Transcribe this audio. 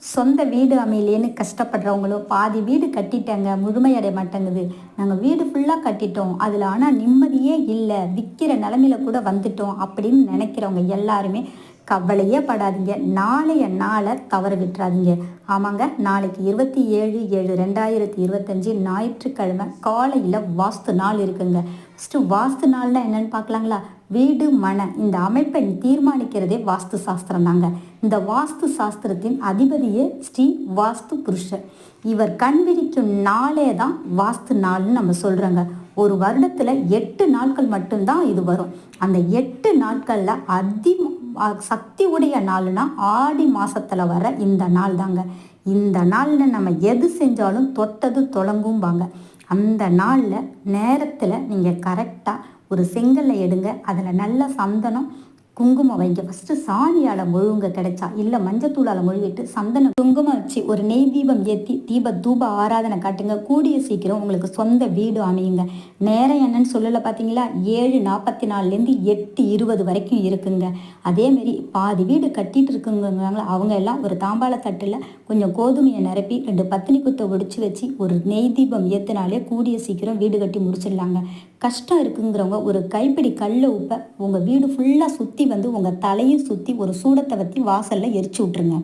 சொந்த வீடு அமையலேன்னு கஷ்டப்படுறவங்களும் பாதி வீடு கட்டிட்டாங்க முழுமையடைய மாட்டேங்குது. நாங்கள் வீடு ஃபுல்லாக கட்டிட்டோம், அதில் ஆனால் நிம்மதியே இல்லை, விற்கிற நிலமையில கூட வந்துட்டோம் அப்படின்னு நினைக்கிறவங்க எல்லாருமே கவலையே படாதீங்க. நாளைய நாளை தவற விட்டுறாதீங்க. ஆமாங்க, நாளைக்கு 27/7/2025 ஞாயிற்றுக்கிழமை காலையில் வாஸ்து நாள் இருக்குங்க. ஃபஸ்ட்டு வாஸ்து நாள்னா என்னன்னு பார்க்கலாங்களா? வீடு மன இந்த அமைப்பை தீர்மானிக்கிறதே வாஸ்து சாஸ்திரம் தாங்க. இந்த வாஸ்து சாஸ்திரத்தின் அதிபதியே ஸ்ரீ வாஸ்து புருஷர். இவர் கண்விழிக்கும் நாளே தான் வாஸ்து நாள்னு நம்ம சொல்கிறோங்க. ஒரு வருடத்தில் 8 நாட்கள் மட்டும்தான் இது வரும். அந்த 8 நாட்களில் சக்தி உடைய நாள்னா ஆடி மாசத்துல வர இந்த நாள் தாங்க. இந்த நாளில் நம்ம எது செஞ்சாலும் தொட்டது தொடங்கும்பாங்க. அந்த நாளில் நேரத்தில் நீங்கள் கரெக்டாக ஒரு செங்கல்லை எடுங்க, அதில் நல்ல சந்தனம் குங்குமம் வைங்க. ஃபஸ்ட்டு சாணியால் மொழுங்க கிடைச்சா, இல்லை மஞ்சத்தூளால் மொழிவிட்டு சந்தனம் குங்குமம் வச்சு ஒரு நெய் தீபம் ஏற்றி தூப ஆராதனை காட்டுங்க. கூடிய சீக்கிரம் உங்களுக்கு சொந்த வீடு அமையுங்க. நேரம் என்னன்னு சொல்லலை பார்த்தீங்களா? 7:44லேருந்து 8:20 வரைக்கும் இருக்குங்க. அதேமாரி பாதி வீடு கட்டிட்டு இருக்குங்கிறாங்களா, அவங்க எல்லாம் ஒரு தாம்பாள தட்டில் கொஞ்சம் கோதுமையை நிரப்பி 2 பத்தினி குத்தை ஒடிச்சு வச்சு ஒரு நெய் தீபம் ஏற்றினாலே கூடிய சீக்கிரம் வீடு கட்டி முடிச்சிடலாங்க. கஷ்டம் இருக்குங்கிறவங்க ஒரு கைப்பிடி கல்லை உப்பை உங்கள் வீடு ஃபுல்லாக சுற்றி உங்கள் தலையும் சுற்றி ஒரு சூடத்தை வற்றி வாசலில் எரிச்சு விட்ருங்க.